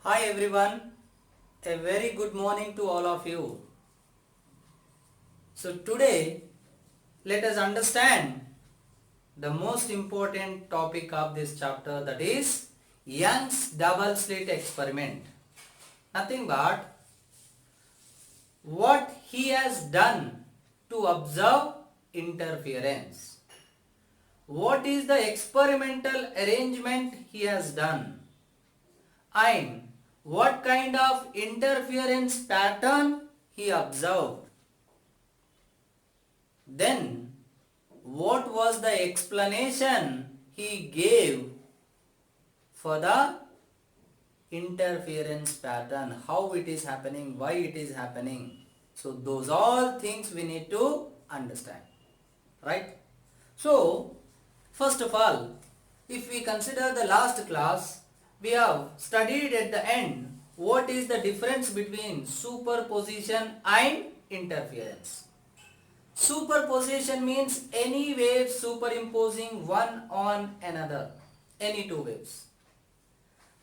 Hi everyone, a very good morning to all of you. So today let us understand the most important topic of this chapter, that is Young's double slit experiment. Nothing but what he has done to observe interference. What is the experimental arrangement he has done? And what kind of interference pattern he observed? Then what was the explanation he gave for the interference pattern, how it is happening, why it is happening? So those all things we need to understand, right? So first of all, if we consider the last class, we have studied at the end what is the difference between superposition and interference. Superposition means any wave superimposing one on another, any two waves.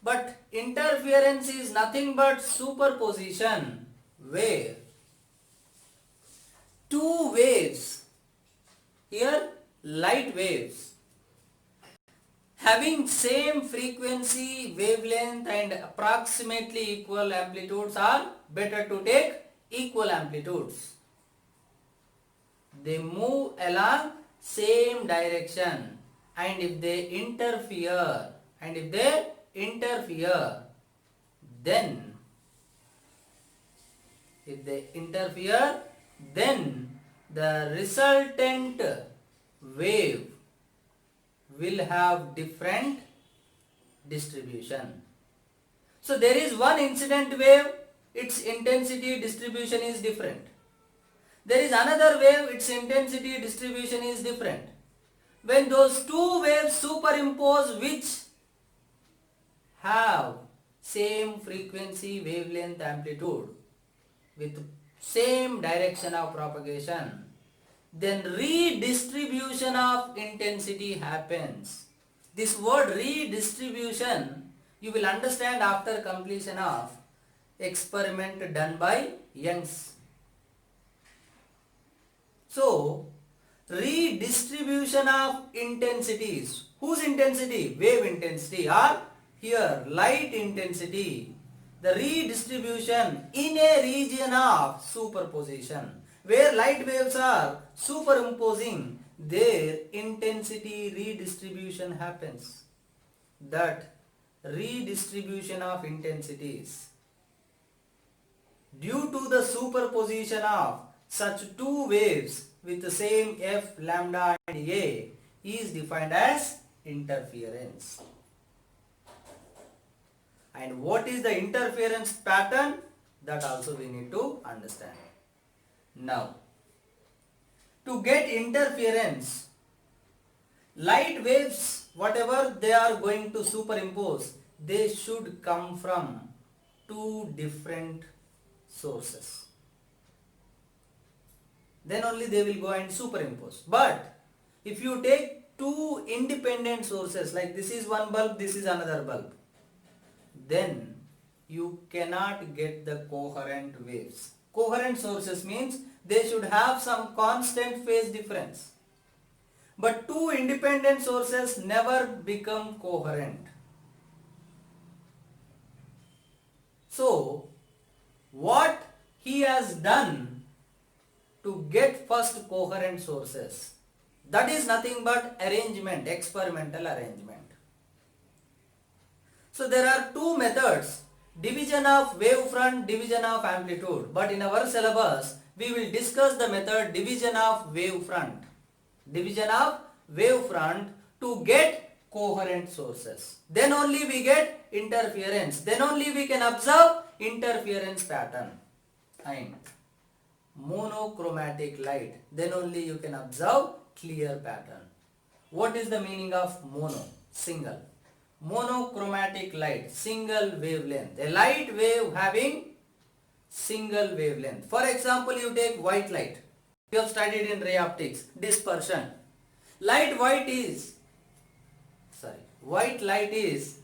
But interference is nothing but superposition where two waves, here light waves, having same frequency, wavelength and approximately equal amplitudes, are better to take equal amplitudes. They move along same direction, and if they interfere, then the resultant wave will have different distribution. So there is one incident wave, its intensity distribution is different. There is another wave, its intensity distribution is different. When those two waves superimpose, which have same frequency, wavelength, amplitude with same direction of propagation, then redistribution of intensity happens. This word redistribution you will understand after completion of experiment done by Young's. So, redistribution of intensities. Whose intensity? Wave intensity, or here light intensity. The redistribution in a region of superposition, where light waves are superimposing, their intensity redistribution happens. That redistribution of intensities due to the superposition of such two waves with the same f, lambda and a is defined as interference. And what is the interference pattern? That also we need to understand. Now, to get interference, light waves, whatever they are going to superimpose, they should come from two different sources. Then only they will go and superimpose. But if you take two independent sources, like this is one bulb, this is another bulb, then you cannot get the coherent waves. Coherent sources means they should have some constant phase difference. But two independent sources never become coherent. So, what he has done to get first coherent sources, that is nothing but arrangement, experimental arrangement. So there are two methods, division of wavefront, division of amplitude. But in our syllabus, we will discuss the method division of wavefront. Division of wavefront to get coherent sources. Then only we get interference. Then only we can observe interference pattern. And monochromatic light, then only you can observe clear pattern. What is the meaning of mono? Single. Monochromatic light, single wavelength. A light wave having single wavelength. For example, you take white light. You have studied in ray optics, dispersion. White light is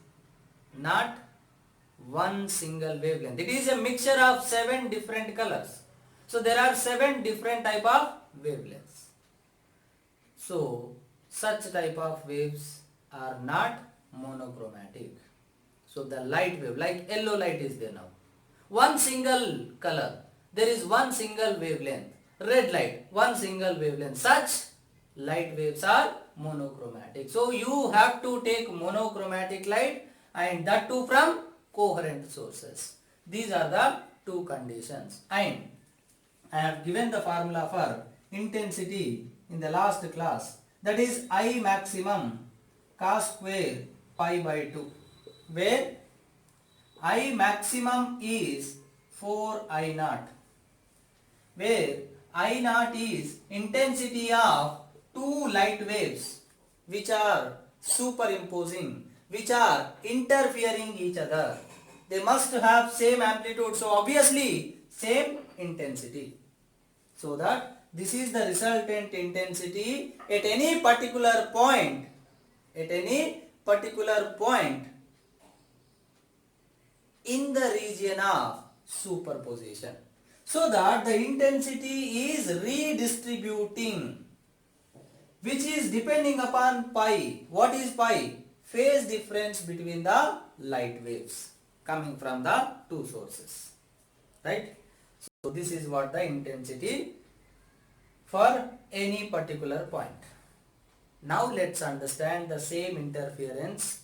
not one single wavelength. It is a mixture of 7 different colors. So there are 7 different type of wavelengths. So such type of waves are not monochromatic. So the light wave, like yellow light is there now. One single color, there is one single wavelength. Red light, one single wavelength. Such light waves are monochromatic. So you have to take monochromatic light, and that too from coherent sources. These are the two conditions. And I have given the formula for intensity in the last class. That is I maximum cos square pi by 2, where I maximum is 4I naught, where I naught is intensity of two light waves which are superimposing, which are interfering each other. They must have same amplitude, so obviously same intensity. So that this is the resultant intensity at any particular point, in the region of superposition, so that the intensity is redistributing, which is depending upon pi. What is pi? Phase difference between the light waves coming from the two sources, right? So this is what the intensity for any particular point. Now let's understand the same interference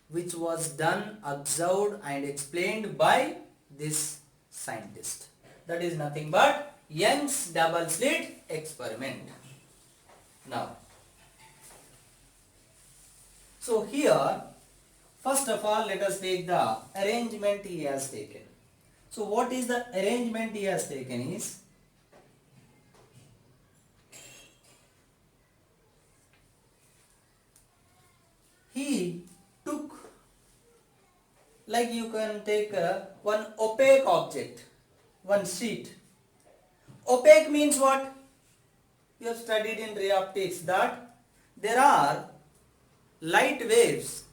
which was done, observed and explained by this scientist. That is nothing but Young's double slit experiment. Now, so here, first of all, let us take the arrangement he has taken. So what is the arrangement he has taken is, he took, like you can take one opaque object, one sheet. Opaque means what? You have studied in ray optics that there are light waves,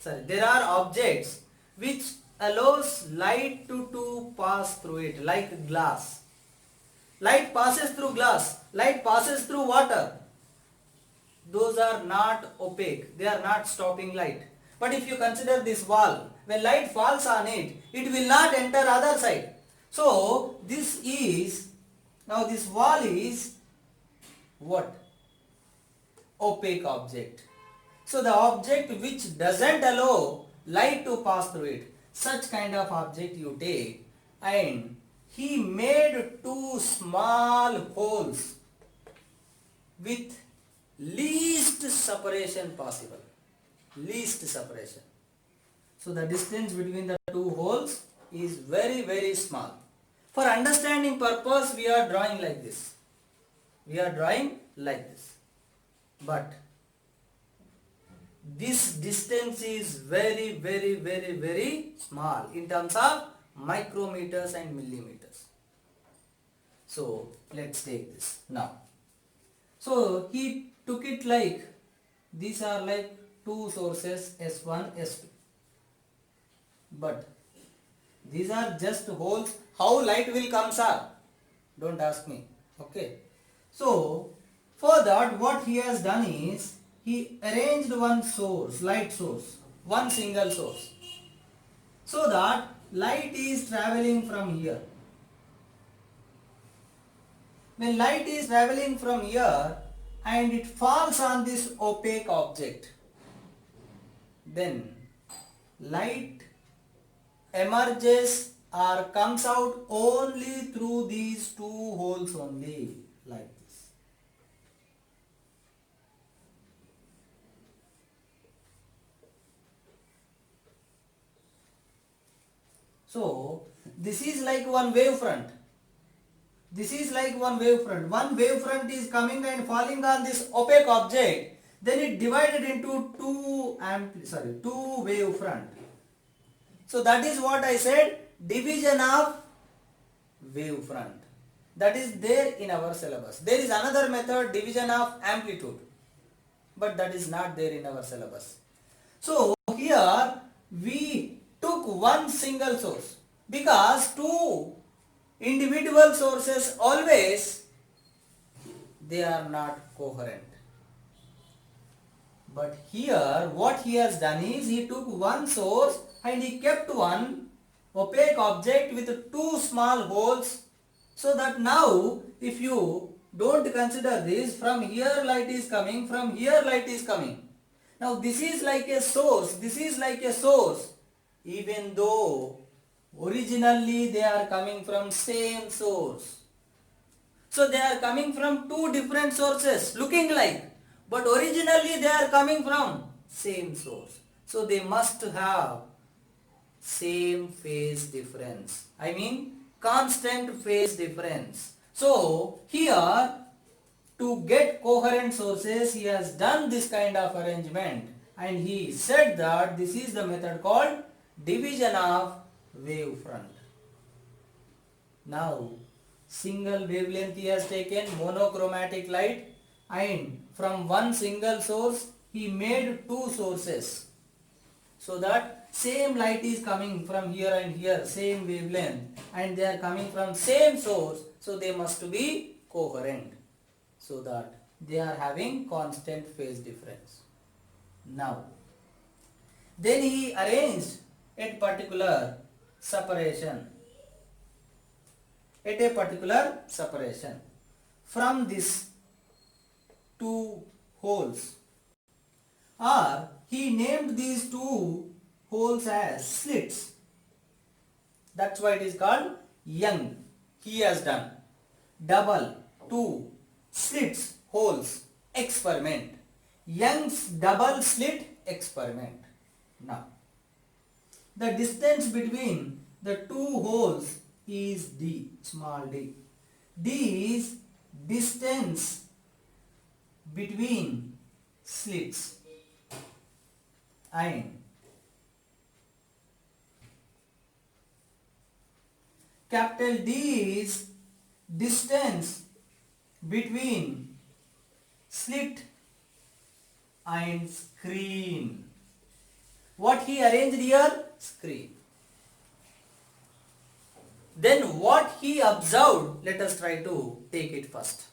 there are objects which allows light to pass through it, like glass. Light passes through glass, light passes through water. Those are not opaque, they are not stopping light. But if you consider this wall, when light falls on it, it will not enter other side. So this is, now this wall is what? Opaque object. So the object which doesn't allow light to pass through it, such kind of object you take, and he made two small holes with least separation possible. Least separation. So the distance between the two holes is very, very small. For understanding purpose, we are drawing like this. But this distance is very, very, very, very small in terms of micrometers and millimeters. So let's take this now. So he took it like, these are like two sources, S1, S2. But these are just holes. How light will come, sir? Don't ask me. Okay. So for that, what he has done is, he arranged one source, light source, one single source, so that light is traveling from here. When light is traveling from here and it falls on this opaque object, then light emerges or comes out only through these two holes only, like this. So this is like one wavefront. One wavefront is coming and falling on this opaque object. Then it divided into two wavefront. So that is what I said, division of wavefront. That is there in our syllabus. There is another method, division of amplitude, but that is not there in our syllabus. So here we took one single source, because two individual sources always they are not coherent. But here what he has done is he took one source and he kept one opaque object with two small holes, so that now if you don't consider this, from here light is coming, from here light is coming. Now this is like a source, this is like a source, even though originally they are coming from same source. So they are coming from two different sources looking like, but originally they are coming from same source. So they must have same phase difference. I mean constant phase difference. So here, to get coherent sources, he has done this kind of arrangement, and he said that this is the method called division of wavefront. Now single wavelength he has taken, monochromatic light, and from one single source he made two sources, so that same light is coming from here and here, same wavelength, and they are coming from same source, so they must be coherent, so that they are having constant phase difference. Now then he arranged at particular separation, at a particular separation from these two holes, or he named these two holes as slits. That's why it is called Young. He has done double two slits holes experiment, Young's double slit experiment. Now the distance between the two holes is d, small d. D is distance between slits, and capital D is distance between slit and screen. What he arranged here? Screen. Then what he observed, let us try to take it first.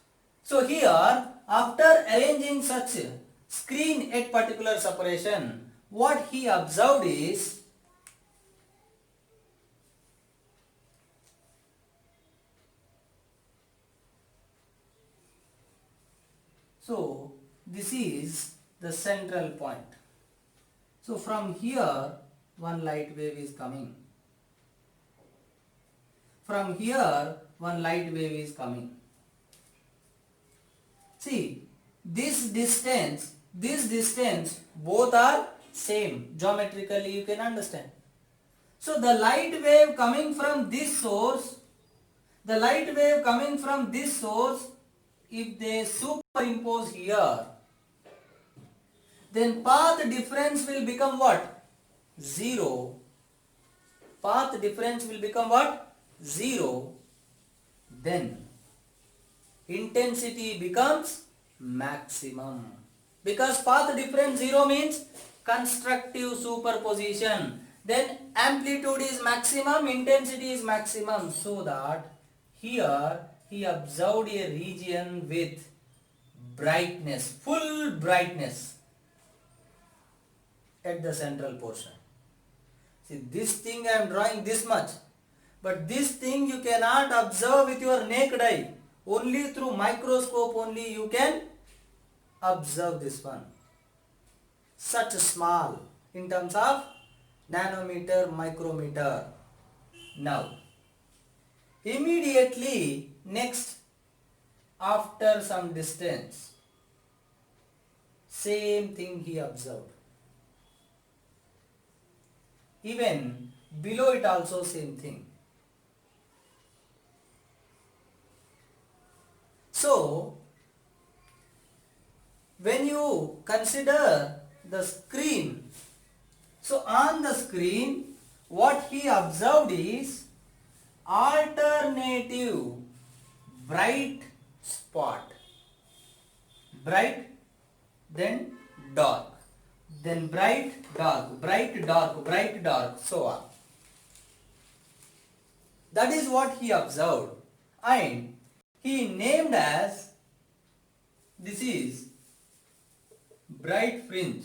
So here, after arranging such screen at particular separation, what he observed is, so this is the central point. So from here one light wave is coming. From here one light wave is coming. See, this distance, both are same. Geometrically you can understand. So the light wave coming from this source, if they superimpose here, then path difference will become what? 0. Path difference will become what? 0. Then intensity becomes maximum. Because path difference 0 means constructive superposition. Then amplitude is maximum, intensity is maximum. So that here he observed a region with brightness, full brightness at the central portion. See, this thing I am drawing this much, but this thing you cannot observe with your naked eye. Only through microscope only you can observe this one. Such small in terms of nanometer, micrometer. Now, immediately next, after some distance, same thing he observed. Even below it also same thing. So, when you consider the screen, so on the screen what he observed is alternative bright spot, bright then dark, then bright, dark, bright, dark, bright, dark, so on. That is what he observed, and he named as, this is bright fringe.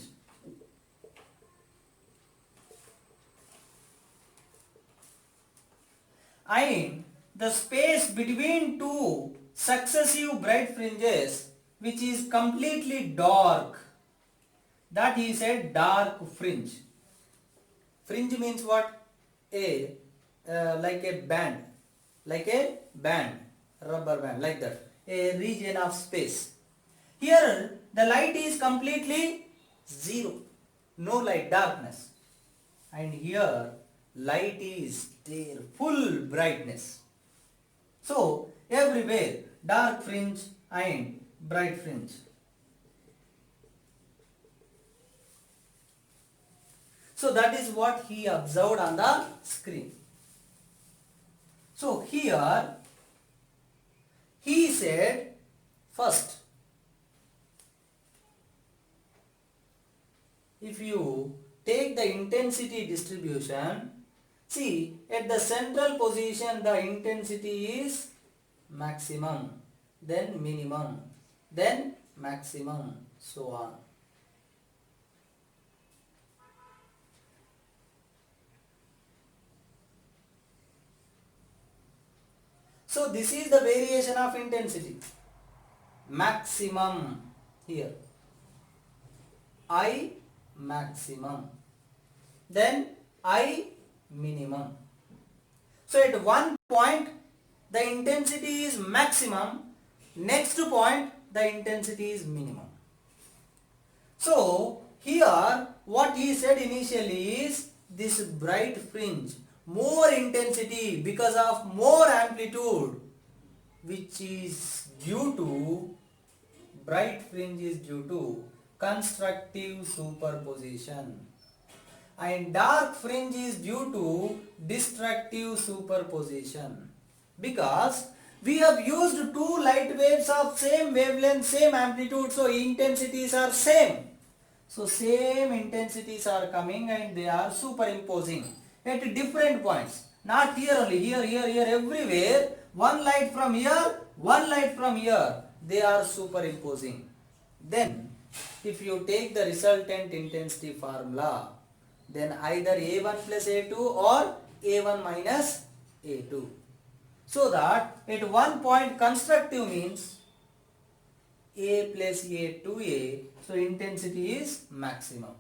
And the space between two successive bright fringes which is completely dark, that he said dark fringe. Fringe means what? Like a band, rubber band, like that, a region of space. Here the light is completely zero, no light, darkness, and here light is there, full brightness. So everywhere dark fringe and bright fringe. So that is what he observed on the screen. So here he said, first, if you take the intensity distribution, see at the central position the intensity is maximum, then minimum, then maximum, so on. So this is the variation of intensity. Maximum here, I maximum, then I minimum. So at one point the intensity is maximum, next point the intensity is minimum. So here what he said initially is this bright fringe, more intensity because of more amplitude, which is due to, bright fringe is due to constructive superposition, and dark fringe is due to destructive superposition, because we have used two light waves of same wavelength, same amplitude, so intensities are same. So same intensities are coming and they are superimposing at different points. Not here only, here, everywhere. One light from here, one light from here. They are superimposing. Then, if you take the resultant intensity formula, then either A1 plus A2 or A1 minus A2. So that at one point constructive means A plus A2A, so intensity is maximum.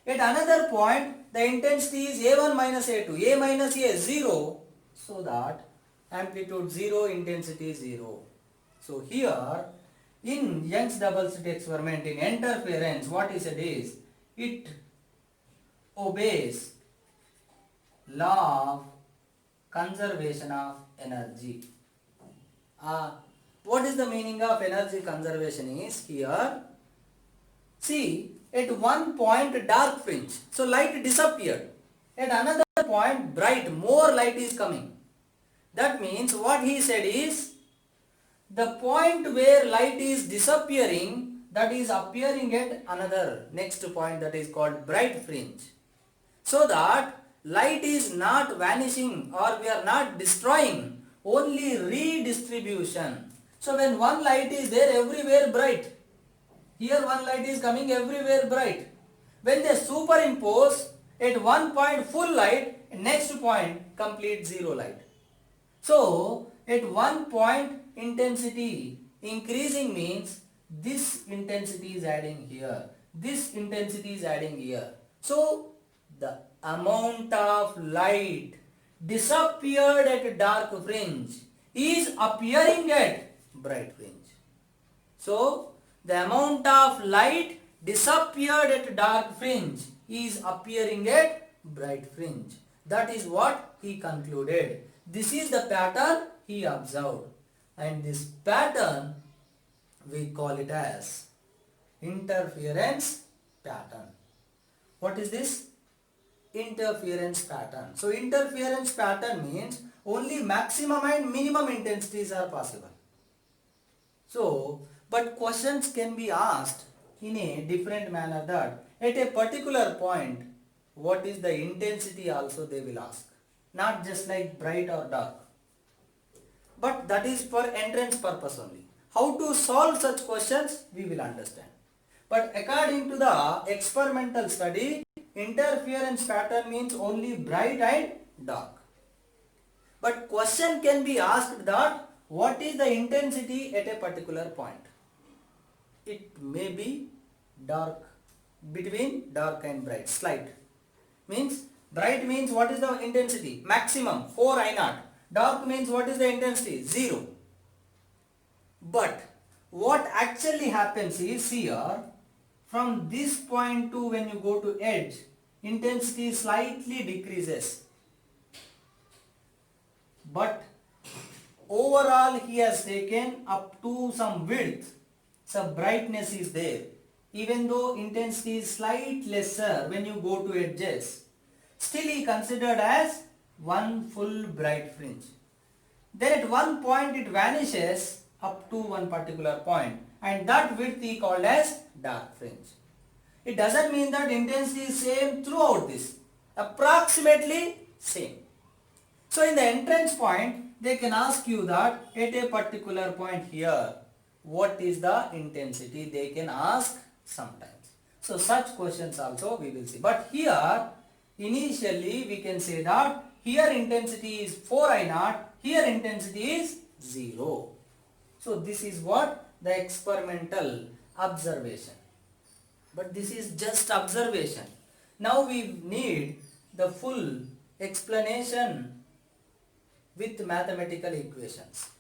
At another point, the intensity is A1 minus A2, A minus A 0, so that amplitude 0, intensity 0. So here, in Young's double slit experiment, in interference, what he said is, it obeys law of conservation of energy. What is the meaning of energy conservation is here? See, at one point dark fringe, so light disappeared. At another point bright, more light is coming. That means what he said is, the point where light is disappearing, that is appearing at another next point, that is called bright fringe. So that light is not vanishing or we are not destroying, only redistribution. So when one light is there, everywhere bright. Here one light is coming, everywhere bright. When they superimpose, at one point full light, next point complete zero light. So at one point intensity increasing means this intensity is adding here, this intensity is adding here. So the amount of light disappeared at dark fringe is appearing at bright fringe. So the amount of light disappeared at dark fringe is appearing at bright fringe. That is what he concluded. This is the pattern he observed, and this pattern we call it as interference pattern. What is this? Interference pattern. So interference pattern means only maximum and minimum intensities are possible. So, but questions can be asked in a different manner, that at a particular point, what is the intensity also they will ask. Not just like bright or dark. But that is for entrance purpose only. How to solve such questions, we will understand. But according to the experimental study, interference pattern means only bright and dark. But question can be asked that what is the intensity at a particular point? It may be dark, between dark and bright, slight. Means bright means what is the intensity? Maximum 4 I naught. Dark means what is the intensity? 0. But what actually happens is here, from this point to when you go to edge, intensity slightly decreases. But overall he has taken up to some width, some brightness is there. Even though intensity is slightly lesser when you go to edges, still he considered as one full bright fringe. Then at one point it vanishes up to one particular point, and that width he called as dark fringe. It doesn't mean that intensity is same throughout this, approximately same. So in the entrance point, they can ask you that at a particular point here, what is the intensity? They can ask sometimes. So such questions also we will see. But here, initially we can say that here intensity is 4 I naught, here intensity is 0. So this is what the experimental observation. But this is just observation. Now we need the full explanation with mathematical equations.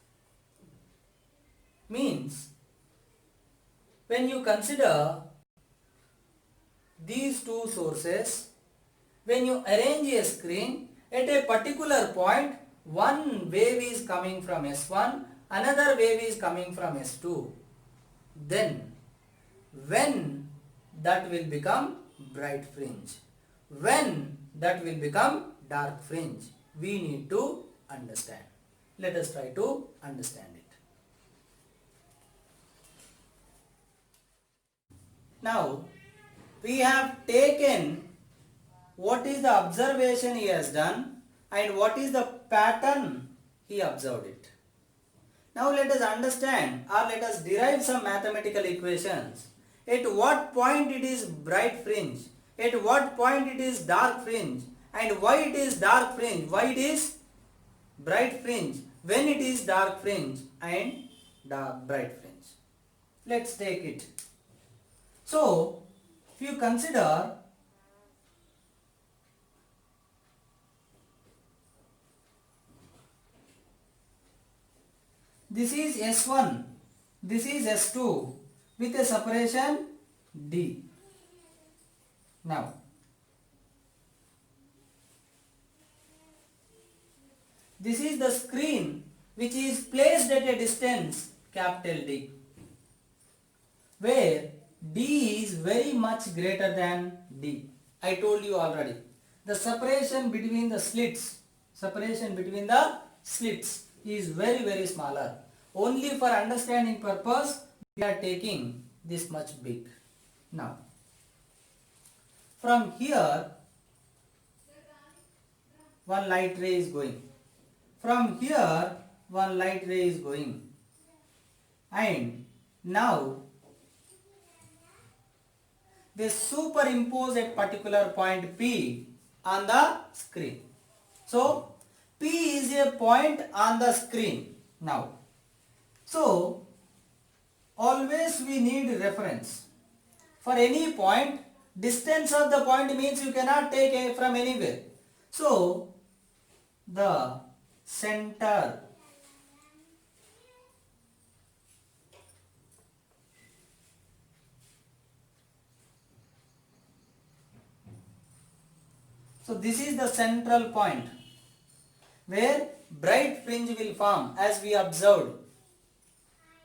Means when you consider these two sources, when you arrange a screen at a particular point, one wave is coming from S1, another wave is coming from S2. Then when that will become bright fringe, when that will become dark fringe, we need to understand. Let us try to understand it. Now we have taken what is the observation he has done and what is the pattern he observed it. Now let us understand or let us derive some mathematical equations. At what point it is bright fringe, at what point it is dark fringe, and why it is dark fringe, why it is bright fringe, when it is dark fringe and bright fringe. Let's take it. So if you consider this is S1, this is S2 with a separation D. Now this is the screen which is placed at a distance capital D, where D is very much greater than D. I told you already. The separation between the slits is very smaller. Only for understanding purpose we are taking this much big. Now from here one light ray is going. From here one light ray is going. And now they superimpose at particular point P on the screen. So P is a point on the screen now. So always we need reference. For any point, distance of the point means you cannot take a from anywhere. So the center so this is the central point where bright fringe will form as we observed.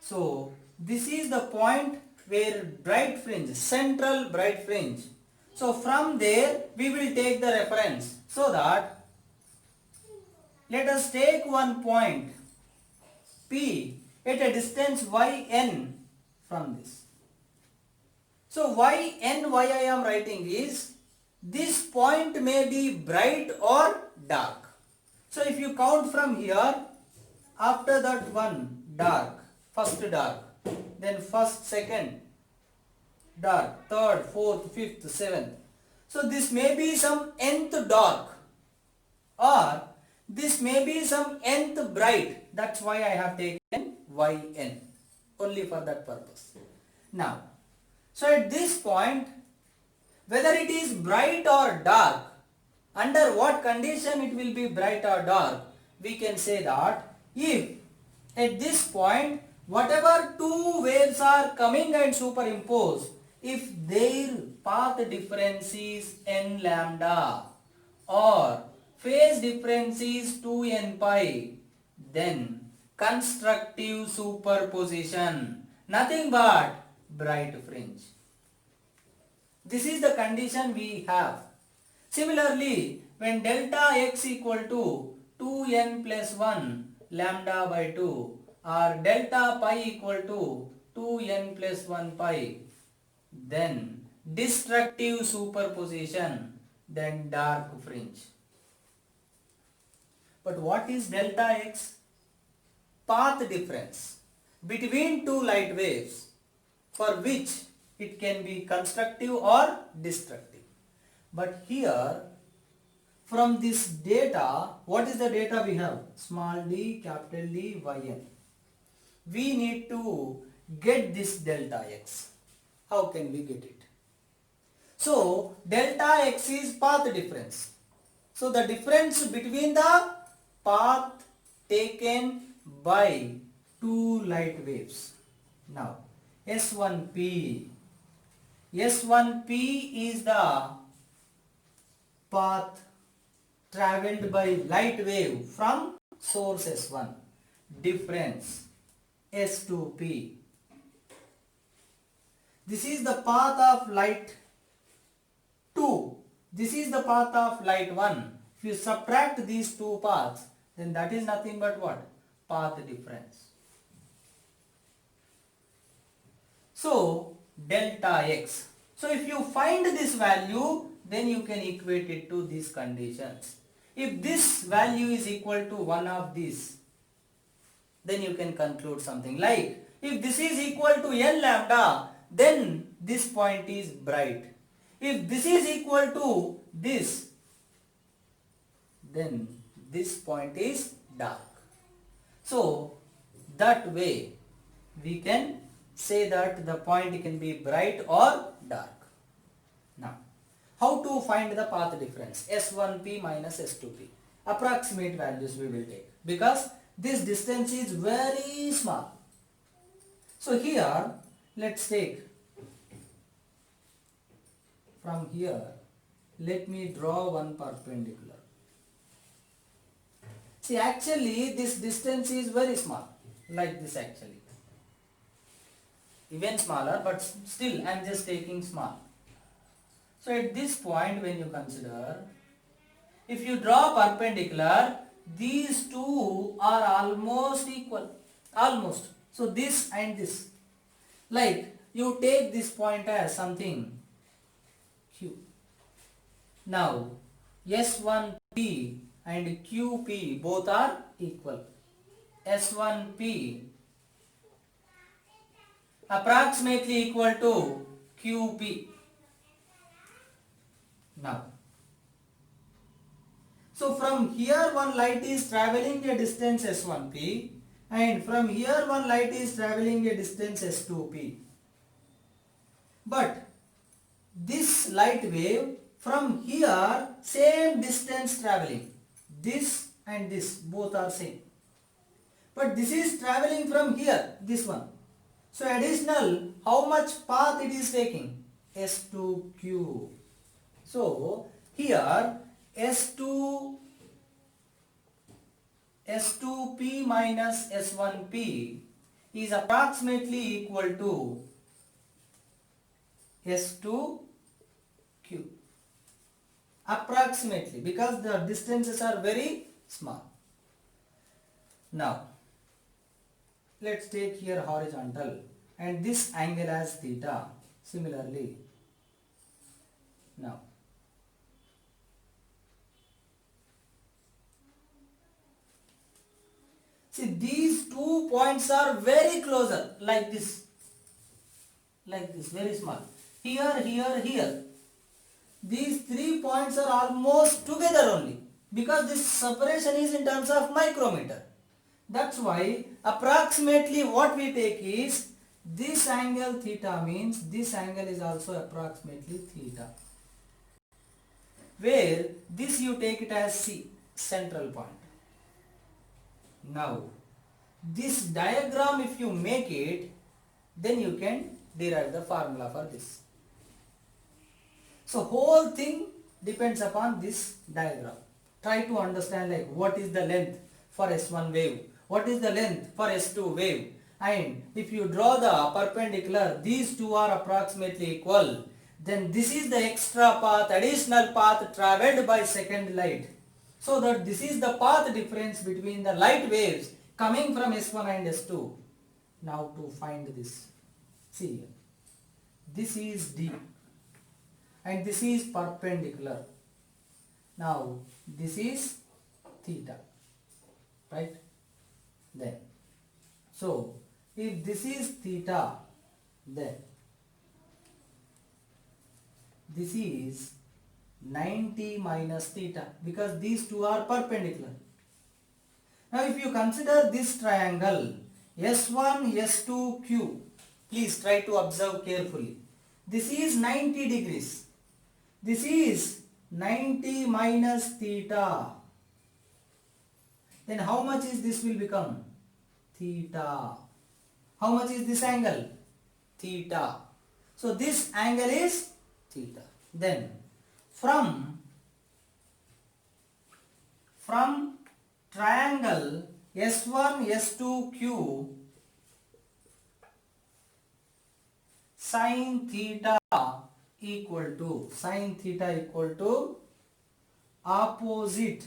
So this is the point where bright fringe, central bright fringe. So from there we will take the reference, so that let us take one point P at a distance yn from this. So why I am writing is, this point may be bright or dark. So if you count from here, after that one dark, first dark, then first, second dark, third, fourth, fifth, seventh. So this may be some nth dark, or this may be some nth bright. That's why I have taken yn, only for that purpose. Now, so at this point, whether it is bright or dark, under what condition it will be bright or dark, we can say that if at this point whatever two waves are coming and superimposed, if their path difference is n lambda or phase difference is 2n pi, then constructive superposition, nothing but bright fringe. This is the condition we have. Similarly, when delta x equal to 2n plus 1 lambda by 2 or delta pi equal to 2n plus 1 pi, then destructive superposition, then dark fringe. But what is delta x? Path difference between two light waves, for which it can be constructive or destructive. But here, from this data, what is the data we have? Small d, capital D, yn. We need to get this delta x. How can we get it? So, delta x is path difference. So, the difference between the path taken by two light waves. Now, S1p. S1p is the path travelled by light wave from source S1. Difference S2p. This is the path of light 2. This is the path of light 1. If you subtract these two paths, then that is nothing but what? Path difference. So, delta x. So, if you find this value, then you can equate it to these conditions. If this value is equal to one of these, then you can conclude something like, if this is equal to n lambda, then this point is bright. If this is equal to this, then this point is dark. So, that way we can say that the point can be bright or dark. Now, how to find the path difference? S1p minus S2p. Approximate values we will take, because this distance is very small. So here, let's take from here, let me draw one perpendicular. See, actually this distance is very small, like this actually. Even smaller, but still I am just taking small. So at this point, when you consider, if you draw perpendicular, these two are almost equal. Almost. So this and this. Like you take this point as something Q. Now S1p and QP both are equal. S1p approximately equal to QP. Now, so from here one light is travelling a distance S1p, and from here one light is travelling a distance S2p. But this light wave from here same distance travelling. This and this both are same. But this is travelling from here, this one. So additional, how much path it is taking? S2q. So here S2p minus S1p is approximately equal to S2q. Approximately, because the distances are very small. Now, let's take here horizontal and this angle as theta. Similarly, now see these 2 points are very closer, like this, very small. Here, here, here. These 3 points are almost together only, because this separation is in terms of micrometer. That's why approximately what we take is this angle theta, means this angle is also approximately theta, where this you take it as C, central point. Now this diagram if you make it, then you can derive the formula for this. So whole thing depends upon this diagram. Try to understand like what is the length for S1 wave, what is the length for S2 wave, and if you draw the perpendicular, these two are approximately equal, then this is the extra path, additional path travelled by second light. So that this is the path difference between the light waves coming from S1 and S2. Now to find this, see here, this is D and this is perpendicular. Now this is theta, right? Then, so if this is theta, then this is 90 minus theta, because these two are perpendicular. Now if you consider this triangle S1, S2, Q, please try to observe carefully. This is 90 degrees. This is 90 minus theta. Then how much is this will become? Theta. How much is this angle? Theta. So this angle is theta. Then from triangle S1, S2, Q, sin theta equal to opposite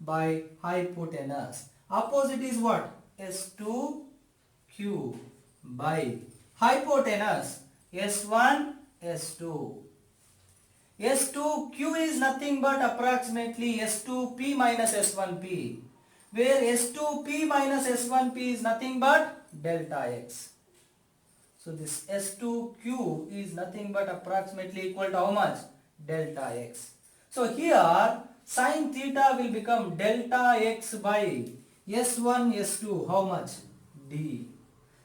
by hypotenuse. Opposite is what? S2Q by hypotenuse S1, S2. S2Q is nothing but approximately S2P minus S1P, where S2P minus S1P is nothing but delta X. So this S2Q is nothing but approximately equal to how much? Delta X. So here sin theta will become delta X by S1, S2, how much? D.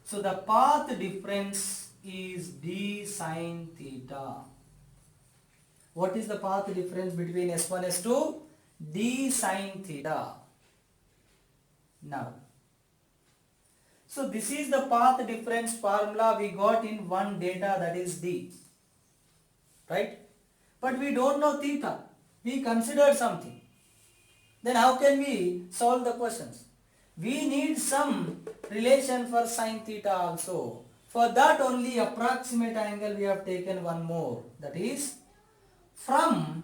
So the path difference is D sin theta. What is the path difference between S1, S2? D sin theta. Now, so this is the path difference formula we got in one data, that is D. Right? But we don't know theta. We considered something. Then how can we solve the questions? We need some relation for sin theta also. For that only approximate angle we have taken one more. That is from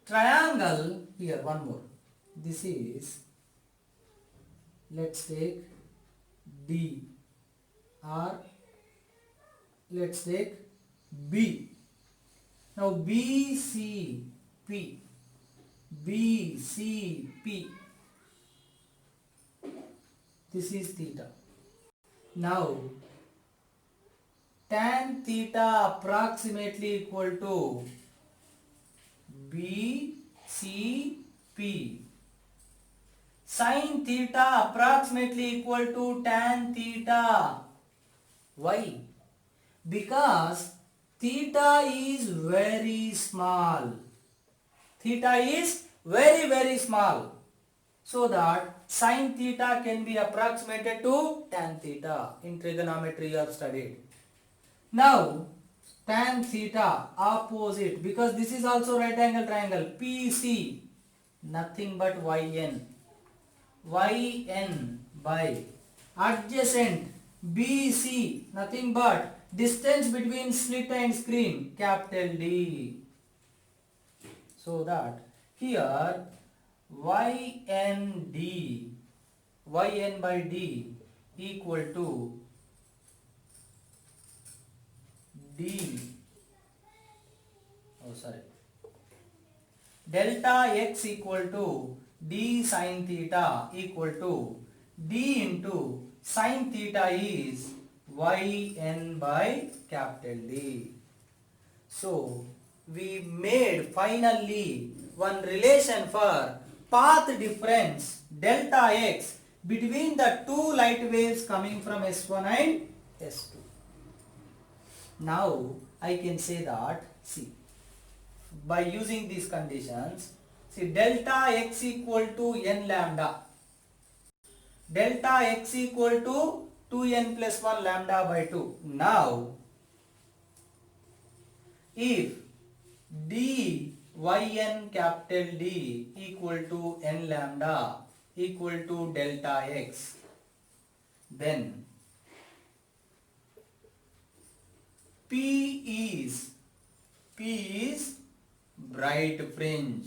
triangle, here one more. This is, let's take D, or let's take B. Now BCP, this is theta. Now tan theta approximately equal to BCP. Sin theta approximately equal to tan theta. Why? Because theta is very small. Theta is very, very small. So that sin theta can be approximated to tan theta. In trigonometry you have studied. Now tan theta opposite, because this is also right angle triangle, PC, nothing but YN. YN by adjacent BC, nothing but distance between slit and screen, capital D. So that here YN by D equal to d, delta x equal to d sin theta equal to d into sin theta is yn by capital D. So we made finally one relation for path difference delta x between the two light waves coming from S1 and S2. Now I can say that, see, by using these conditions, see, delta x equal to n lambda, delta x equal to 2n plus 1 lambda by 2. Now if dyn capital D equal to n lambda equal to delta x, then P is bright fringe,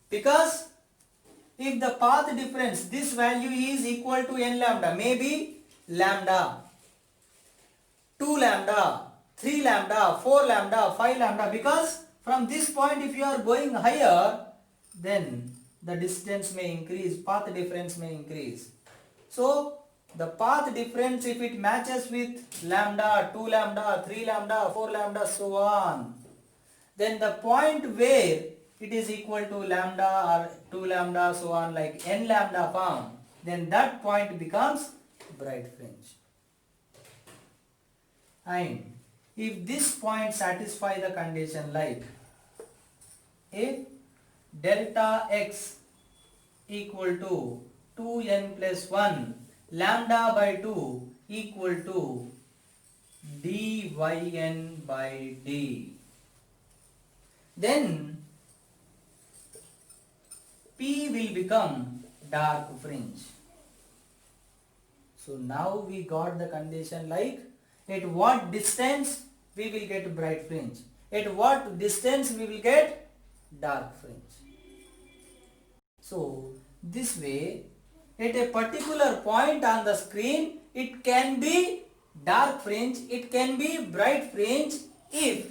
because if the path difference, this value is equal to n lambda, maybe lambda, 2 lambda, 3 lambda, 4 lambda, 5 lambda, because from this point if you are going higher, then the distance may increase, path difference may increase. So the path difference, if it matches with lambda, 2 lambda, 3 lambda, 4 lambda, so on, then the point where it is equal to lambda or 2 lambda, so on, like n lambda form, then that point becomes bright fringe. And if this point satisfy the condition, like if delta x equal to 2n plus 1 lambda by 2 equal to dyn by d, then P will become dark fringe. So now we got the condition, like at what distance we will get bright fringe, at what distance we will get dark fringe. So this way, at a particular point on the screen, it can be dark fringe, it can be bright fringe if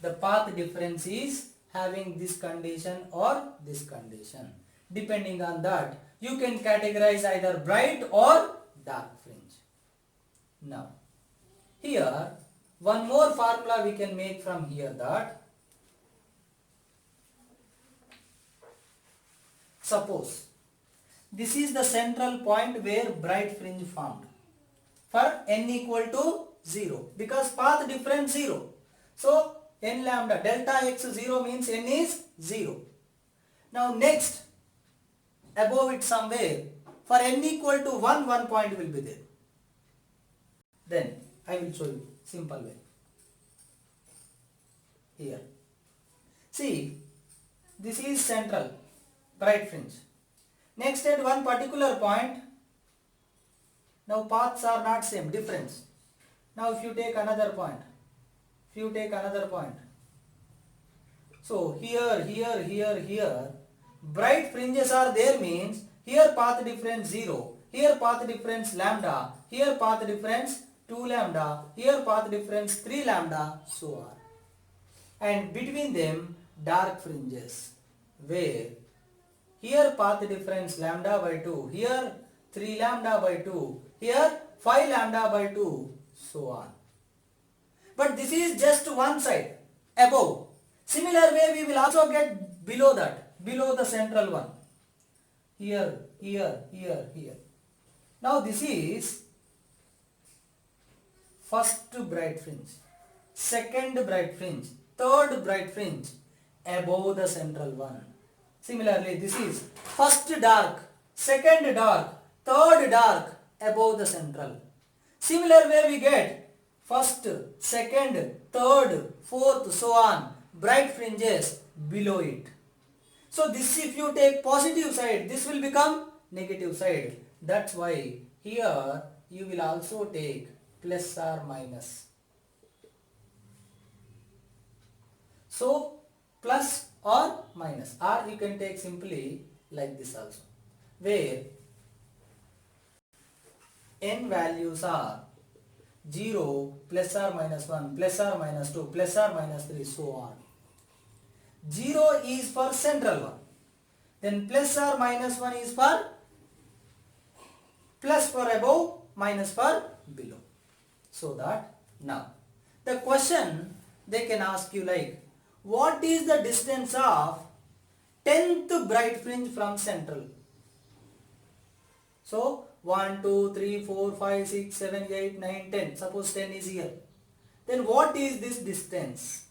the path difference is having this condition or this condition. Depending on that, you can categorize either bright or dark fringe. Now, here one more formula we can make from here, that suppose this is the central point where bright fringe formed for n equal to 0, because path difference 0. So n lambda, delta x 0 means n is 0. Now next, above it somewhere, for n equal to 1, 1 point will be there. Then I will show you simple way. Here, see, this is central bright fringe. Next, at one particular point, now paths are not same, difference. Now if you take another point, so here, bright fringes are there, means here path difference 0, here path difference lambda, here path difference 2 lambda, here path difference 3 lambda, so on. And between them dark fringes, where here path difference lambda by 2, here 3 lambda by 2, here 5 lambda by 2, so on. But this is just one side, above. Similar way we will also get below that, below the central one. Here. Now this is first bright fringe, second bright fringe, third bright fringe above the central one. Similarly, this is first dark, second dark, third dark above the central. Similar way we get first, second, third, fourth, so on, bright fringes below it. So this, if you take positive side, this will become negative side. That's why here you will also take plus or minus. So plus or minus, or you can take simply like this also, where n values are 0 plus or minus 1 plus or minus 2 plus or minus 3 so on. 0 is for central one, then plus or minus 1 is for plus for above, minus for below. So that now the question they can ask you like, what is the distance of 10th bright fringe from central? So 1, 2, 3, 4, 5, 6, 7, 8, 9, 10. Suppose 10 is here. Then what is this distance?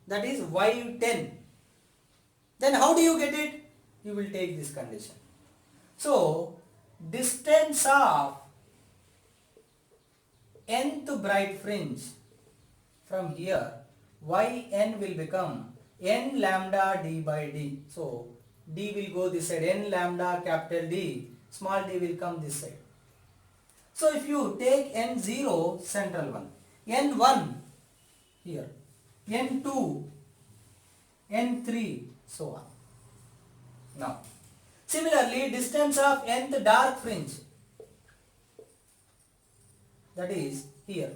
That is y10. Then how do you get it? You will take this condition. So distance of nth bright fringe from here, yn will become n lambda d by d. So d will go this side, n lambda capital D, small d will come this side. So if you take n0 central one, n1 here, n2, n3 so on. Now similarly distance of nth dark fringe, that is here,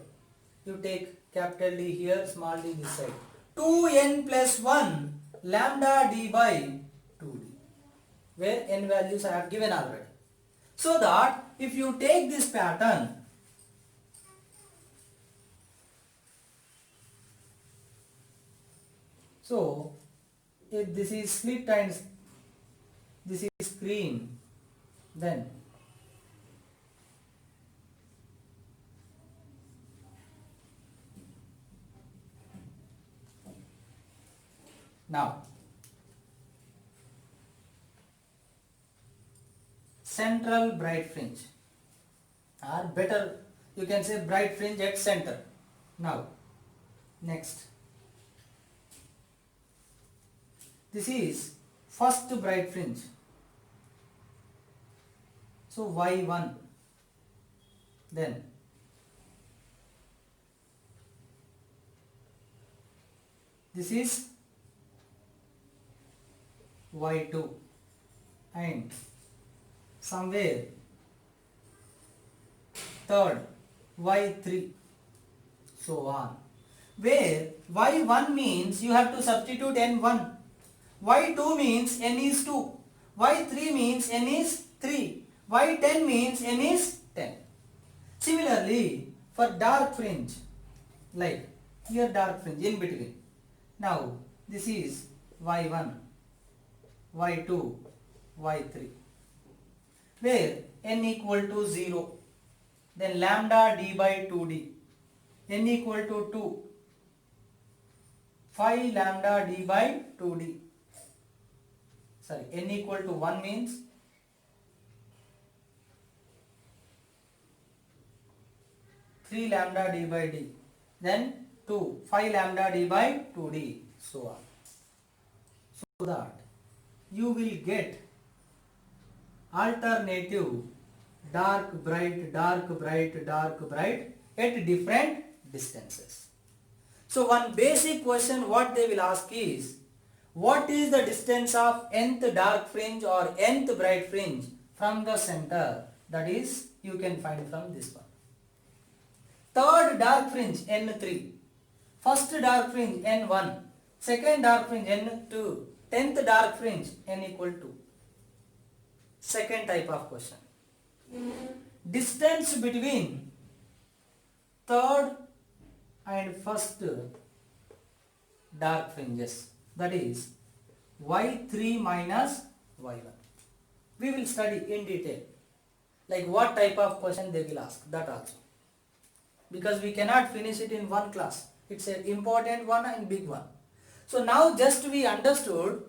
you take capital D here, small d this side, 2n plus 1 lambda d by 2d, where n values I have given already. So that if you take this pattern, so if this is slit and this is screen, then now central bright fringe, or better you can say bright fringe at center. Now next, this is first bright fringe, so y1, then this is y2, and somewhere third y3 so on, where y1 means you have to substitute n1, y2 means n is 2, y3 means n is 3, y10 means n is 10. Similarly for dark fringe, like here dark fringe in between, now this is y1, y2, y3, where n equal to 0, then lambda d by 2d, n equal to 2, phi lambda d by 2d, sorry, n equal to 1 means three lambda d by d, then 2 phi lambda d by 2d so on, so that you will get alternative dark bright dark bright dark bright at different distances. So one basic question what they will ask is, what is the distance of nth dark fringe or nth bright fringe from the center? That is you can find from this one. Third dark fringe n3, first dark fringe n1, second dark fringe n2, 10th dark fringe n equal to. Second type of question. Distance between third and first dark fringes, that is y3 minus y1. We will study in detail like what type of question they will ask, that also, because we cannot finish it in one class. It's an important one and big one. So now just we understood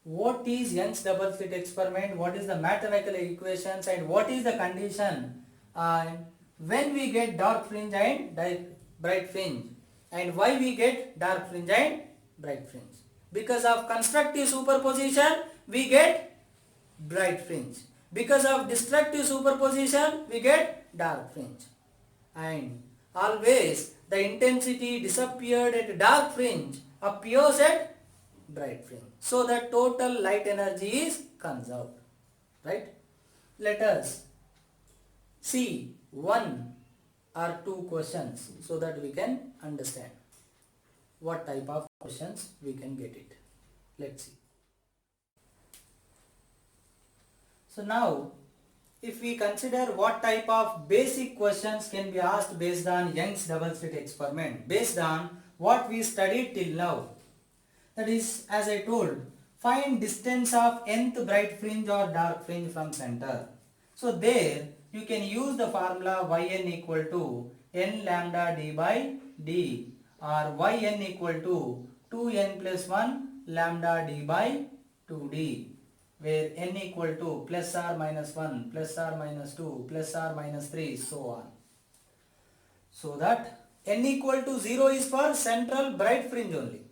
what is Young's double slit experiment, what is the mathematical equations, and what is the condition when we get dark fringe and bright fringe, and why we get dark fringe and bright fringe. Because of constructive superposition we get bright fringe, because of destructive superposition we get dark fringe, and always the intensity disappeared at dark fringe appears at bright fringe, so the total light energy is conserved, right? Let us see one or two questions so that we can understand what type of questions we can get it. Let's see. So now, if we consider what type of basic questions can be asked based on Young's double slit experiment, based on what we studied till now, that is, as I told, find distance of nth bright fringe or dark fringe from center. So there you can use the formula yn equal to n lambda d by d, or yn equal to 2n plus 1 lambda d by 2d, where n equal to plus or minus 1, plus or minus 2, plus or minus 3, so on. So that n equal to 0 is for central bright fringe only.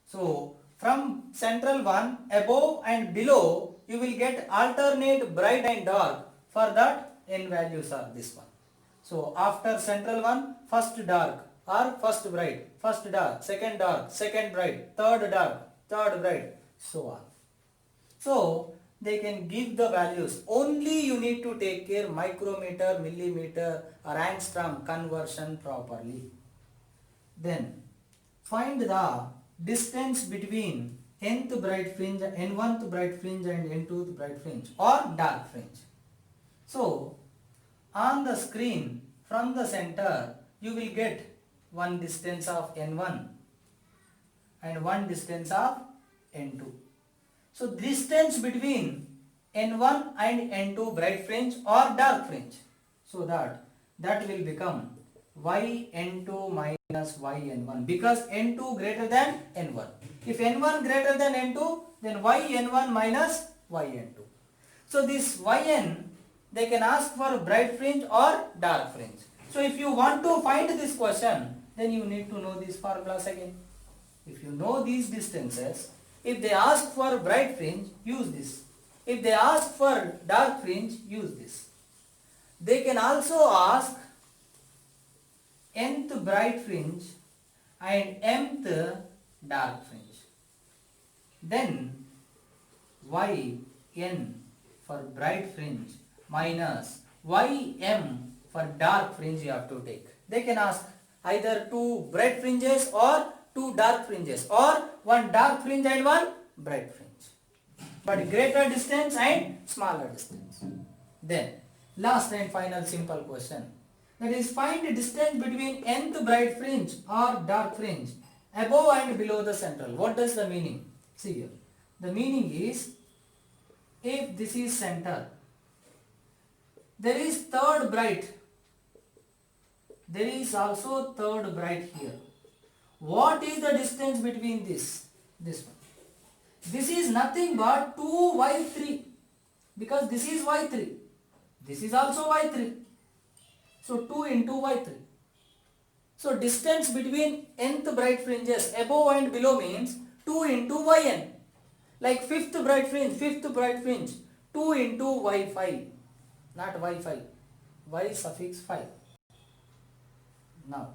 So from central one, above and below, you will get alternate bright and dark. For that, n values are this one. So after central one, first dark or first bright, first dark, second bright, third dark, third bright, so on. So they can give the values. Only you need to take care micrometer, millimeter or angstrom conversion properly. Then find the distance between nth bright fringe, n1th bright fringe and n2th bright fringe or dark fringe. So on the screen from the center you will get one distance of n1 and one distance of n2. So distance between n1 and n2 bright fringe or dark fringe, so that will become yn2 minus yn1, because n2 greater than n1. If n1 greater than n2, then yn1 minus yn2. So this yn, they can ask for bright fringe or dark fringe. So if you want to find this question, then you need to know these formulas again. If you know these distances, if they ask for bright fringe, use this. If they ask for dark fringe, use this. They can also ask nth bright fringe and mth dark fringe. Then yn for bright fringe minus ym for dark fringe you have to take. They can ask either two bright fringes or two dark fringes, or one dark fringe and one bright fringe, but greater distance and smaller distance. Then last and final simple question, that is, find the distance between nth bright fringe or dark fringe above and below the central. What does the meaning? See here. The meaning is, if this is center, there is third bright, there is also third bright here. What is the distance between this one? This is nothing but 2y3, because this is y3, this is also y3. So 2 into y3. So distance between nth bright fringes above and below means 2 into yn. Like fifth bright fringe, 2 into y5, not y5, y suffix 5. Now,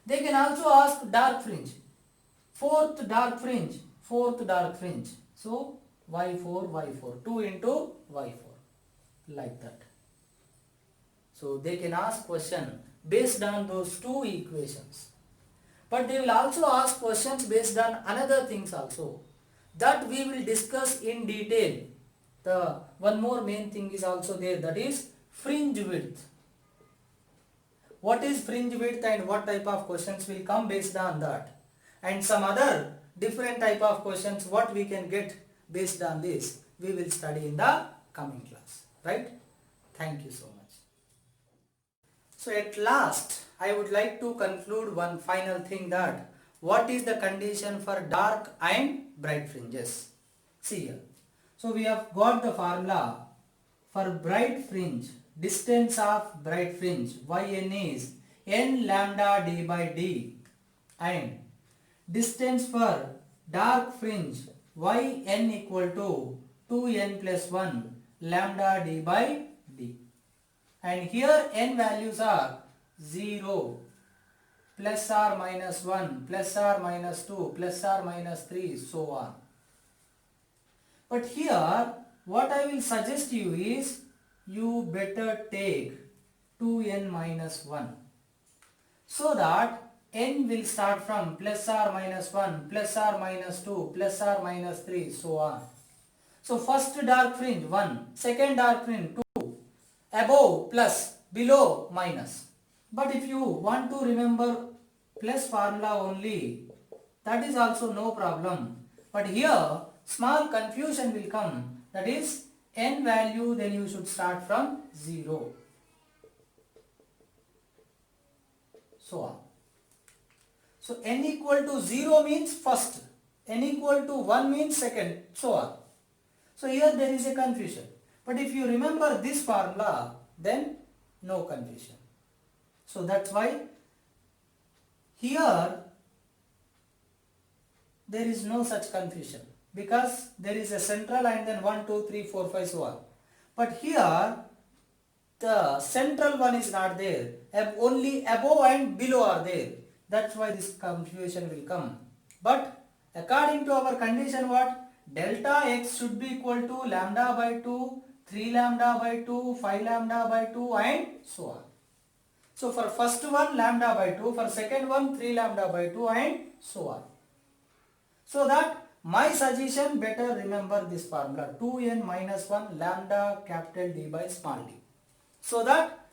they can also ask dark fringe, fourth dark fringe. So y4, 2 into y4, like that. So they can ask question based on those two equations. But they will also ask questions based on another things also, that we will discuss in detail. The one more main thing is also there, that is fringe width. What is fringe width and what type of questions will come based on that, and some other different type of questions what we can get based on this, we will study in the coming class, right? Thank you so much. So at last, I would like to conclude one final thing, that what is the condition for dark and bright fringes. See here. So we have got the formula for bright fringe, distance of bright fringe, yn is n lambda d by d, and distance for dark fringe, yn equal to 2n plus 1 lambda d by d. And here n values are 0, plus or minus 1, plus or minus 2, plus or minus 3, so on. But here what I will suggest you is, you better take 2n minus 1. So that n will start from plus or minus 1, plus or minus 2, plus or minus 3, so on. So first dark fringe 1, second dark fringe 2, above plus, below minus. But if you want to remember plus formula only, that is also no problem. But here small confusion will come, that is n value, then you should start from 0. So on. So n equal to 0 means first, n equal to 1 means second, so on. So here there is a confusion. But if you remember this formula, then no confusion. So that's why here there is no such confusion, because there is a central and then 1, 2, 3, 4, 5, so on. But here the central one is not there, only above and below are there. That's why this confusion will come. But according to our condition, what? Delta x should be equal to lambda by 2, 3 lambda by 2, 5 lambda by 2 and so on. So for first one lambda by 2, for second one 3 lambda by 2 and so on. So that my suggestion, better remember this formula 2n minus 1 lambda capital D by small d. So that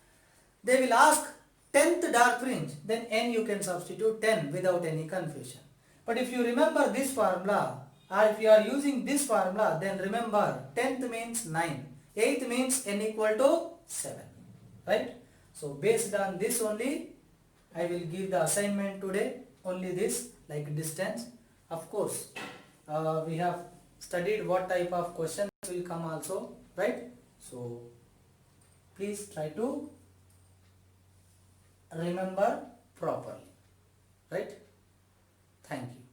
they will ask 10th dark fringe, then n you can substitute 10 without any confusion. But if you remember this formula, or if you are using this formula, then remember 10th means 9, 8th means n equal to 7, right? So based on this only, I will give the assignment today, only this, like distance. Of course, we have studied what type of questions will come also, right? So please try to remember properly, right? Thank you.